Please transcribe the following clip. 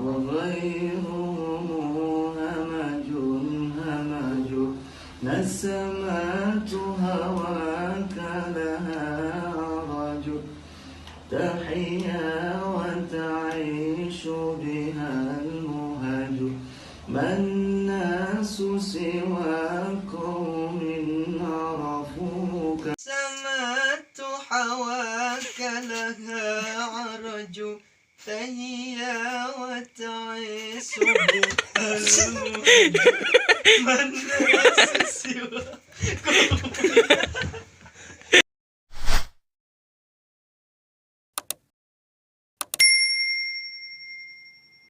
وغيرهم همج نسمات هواك لها عرج تحيا وتعيش بها المهج ما الناس سوى قوم عرفوك سمات حواك لها عرج تهيا وتعيش بها المهج ما الناس سوى قوم